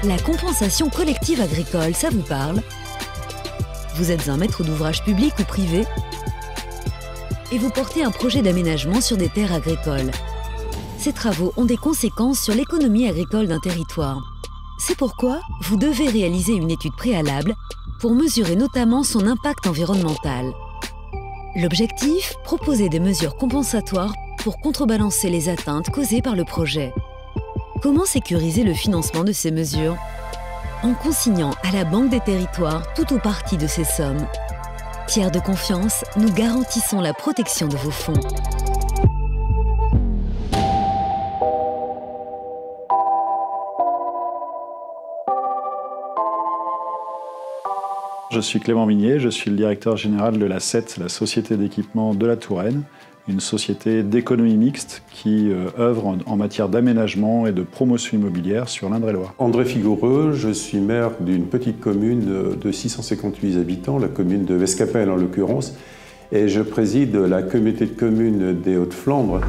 La compensation collective agricole, ça vous parle? Vous êtes un maître d'ouvrage public ou privé et vous portez un projet d'aménagement sur des terres agricoles. Ces travaux ont des conséquences sur l'économie agricole d'un territoire. C'est pourquoi vous devez réaliser une étude préalable pour mesurer notamment son impact environnemental. L'objectif, proposer des mesures compensatoires pour contrebalancer les atteintes causées par le projet. Comment sécuriser le financement de ces mesures? En consignant à la Banque des Territoires tout ou partie de ces sommes. Tiers de confiance, nous garantissons la protection de vos fonds. Je suis Clément Minier, je suis le directeur général de la SET, la Société d'équipement de la Touraine, une société d'économie mixte qui œuvre en matière d'aménagement et de promotion immobilière sur l'Indre-et-Loire. André Figoureux, je suis maire d'une petite commune de 658 habitants, la commune de Westcapelle en l'occurrence, et je préside la communauté de communes des Hauts-de-Flandre.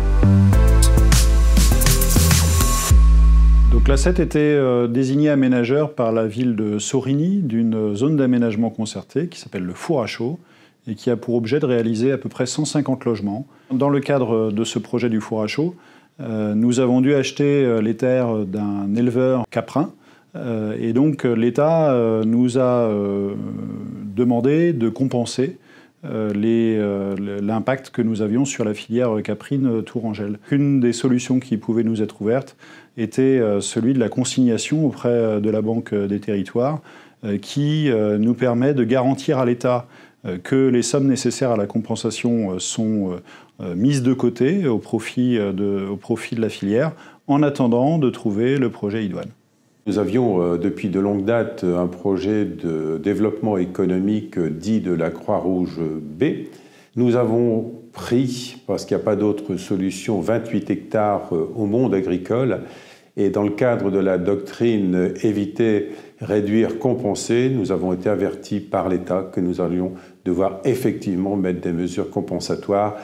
Donc la SET était désignée aménageur par la ville de Sorigny d'une zone d'aménagement concerté qui s'appelle le Four à Chaux et qui a pour objet de réaliser à peu près 150 logements. Dans le cadre de ce projet du Four à Chaux, nous avons dû acheter les terres d'un éleveur caprin et donc l'État nous a demandé de compenser l'impact que nous avions sur la filière caprine Tourangelle. Une des solutions qui pouvait nous être ouverte était celui de la consignation auprès de la Banque des Territoires qui nous permet de garantir à l'État que les sommes nécessaires à la compensation sont mises de côté au profit de la filière en attendant de trouver le projet idoine. Nous avions depuis de longue date un projet de développement économique dit de la Croix-Rouge B. Nous avons pris, parce qu'il n'y a pas d'autre solution, 28 hectares au monde agricole. Et dans le cadre de la doctrine éviter, réduire, compenser, nous avons été avertis par l'État que nous allions devoir effectivement mettre des mesures compensatoires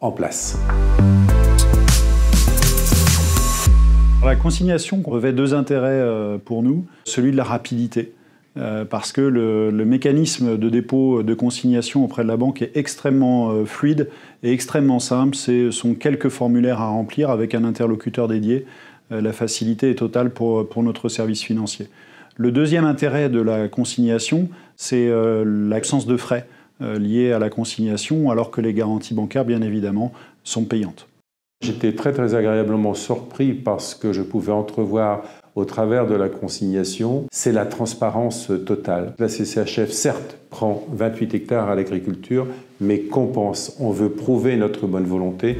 en place. La consignation revêt deux intérêts pour nous. Celui de la rapidité, parce que le mécanisme de dépôt de consignation auprès de la banque est extrêmement fluide et extrêmement simple. Ce sont quelques formulaires à remplir avec un interlocuteur dédié. La facilité est totale pour notre service financier. Le deuxième intérêt de la consignation, c'est l'absence de frais liés à la consignation, alors que les garanties bancaires, bien évidemment, sont payantes. J'étais très agréablement surpris parce que je pouvais entrevoir au travers de la consignation, c'est la transparence totale. La CCHF, certes, prend 28 hectares à l'agriculture, mais compense. On veut prouver notre bonne volonté.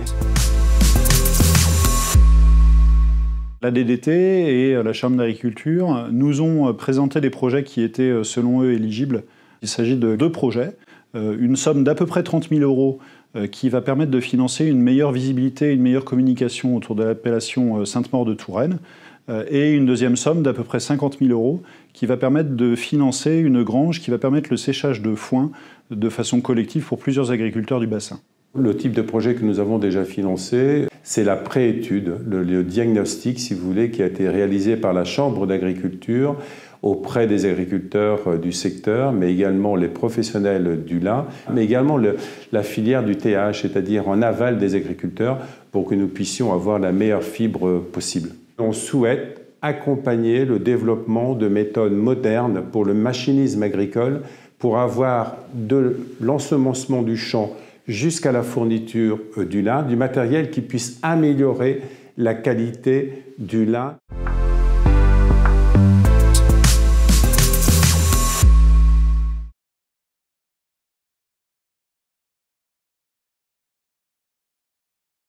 La DDT et la Chambre d'agriculture nous ont présenté des projets qui étaient, selon eux, éligibles. Il s'agit de deux projets, une somme d'à peu près 30 000 € qui va permettre de financer une meilleure visibilité, une meilleure communication autour de l'appellation Sainte-Maure de Touraine, et une deuxième somme d'à peu près 50 000 € qui va permettre de financer une grange qui va permettre le séchage de foin de façon collective pour plusieurs agriculteurs du bassin. Le type de projet que nous avons déjà financé, c'est la préétude, le diagnostic, si vous voulez, qui a été réalisé par la Chambre d'agriculture auprès des agriculteurs du secteur, mais également les professionnels du lin, mais également la filière du TH, c'est-à-dire en aval des agriculteurs, pour que nous puissions avoir la meilleure fibre possible. On souhaite accompagner le développement de méthodes modernes pour le machinisme agricole, pour avoir de l'ensemencement du champ jusqu'à la fourniture du lin, du matériel qui puisse améliorer la qualité du lin.